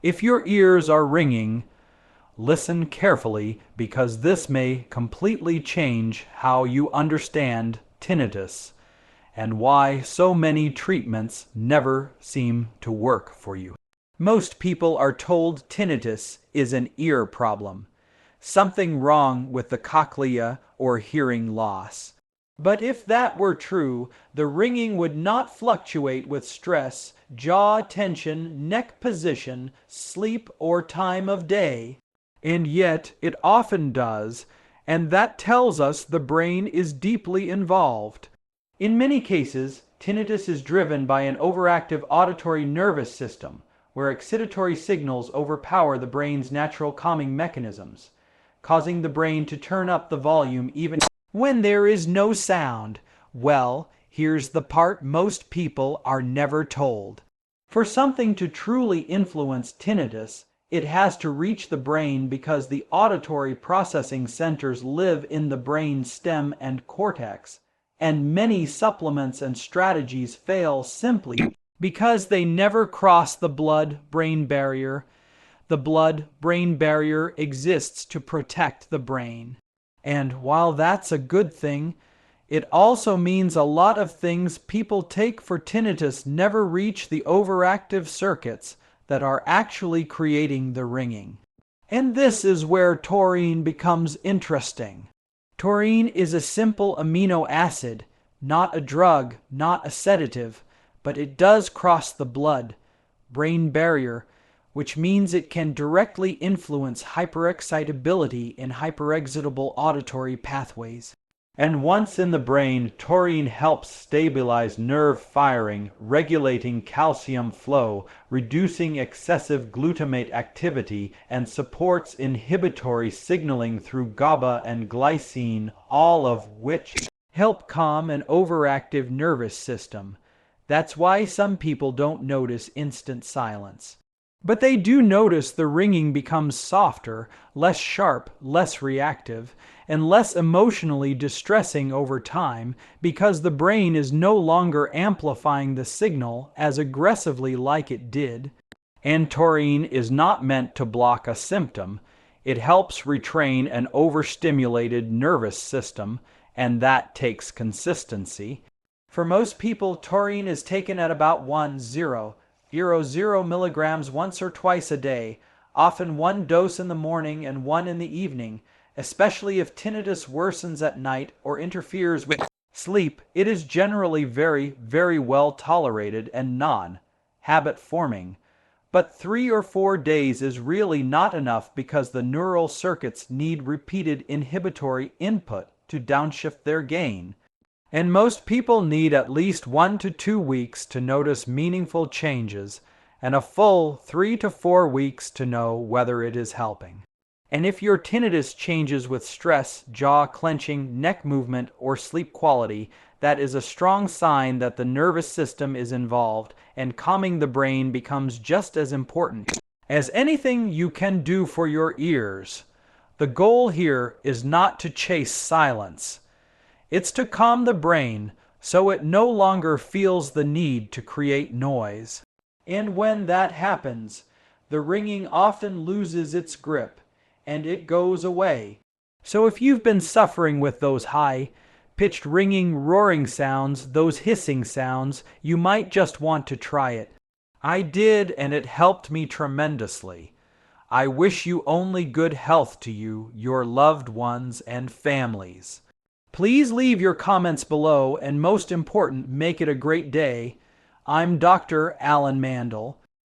If your ears are ringing, listen carefully because this may completely change how you understand tinnitus and why so many treatments never seem to work for you. Most people are told tinnitus is an ear problem, something wrong with the cochlea or hearing loss. But if that were true, the ringing would not fluctuate with stress, jaw tension, neck position, sleep, or time of day. And yet it often does, and that tells us the brain is deeply involved. In many cases, tinnitus is driven by an overactive auditory nervous system, where excitatory signals overpower the brain's natural calming mechanisms, causing the brain to turn up the volume even when there is no sound. Well, here's the part most people are never told. For something to truly influence tinnitus, it has to reach the brain because the auditory processing centers live in the brain stem and cortex, and many supplements and strategies fail simply because they never cross the blood-brain barrier. The blood-brain barrier exists to protect the brain. And while that's a good thing, it also means a lot of things people take for tinnitus never reach the overactive circuits that are actually creating the ringing. And this is where taurine becomes interesting. Taurine is a simple amino acid, not a drug, not a sedative, but it does cross the blood-brain barrier, which means it can directly influence hyperexcitability in hyperexcitable auditory pathways. And once in the brain, taurine helps stabilize nerve firing, regulating calcium flow, reducing excessive glutamate activity, and supports inhibitory signaling through GABA and glycine, all of which help calm an overactive nervous system. That's why some people don't notice instant silence. But they do notice the ringing becomes softer, less sharp, less reactive, and less emotionally distressing over time because the brain is no longer amplifying the signal as aggressively like it did. And taurine is not meant to block a symptom. It helps retrain an overstimulated nervous system, and that takes consistency. For most people, taurine is taken at about 0 milligrams once or twice a day, often one dose in the morning and one in the evening. Especially if tinnitus worsens at night or interferes with sleep, it is generally very, very well tolerated and non-habit forming. But 3 or 4 days is really not enough because the neural circuits need repeated inhibitory input to downshift their gain. And most people need at least 1 to 2 weeks to notice meaningful changes, and a full 3 to 4 weeks to know whether it is helping. And if your tinnitus changes with stress, jaw clenching, neck movement, or sleep quality, that is a strong sign that the nervous system is involved, and calming the brain becomes just as important as anything you can do for your ears. The goal here is not to chase silence. It's to calm the brain so it no longer feels the need to create noise. And when that happens, the ringing often loses its grip, and it goes away. So if you've been suffering with those high-pitched ringing, roaring sounds, those hissing sounds, you might just want to try it. I did, and it helped me tremendously. I wish you only good health to you, your loved ones, and families. Please leave your comments below, and most important, make it a great day. I'm Dr. Alan Mandel.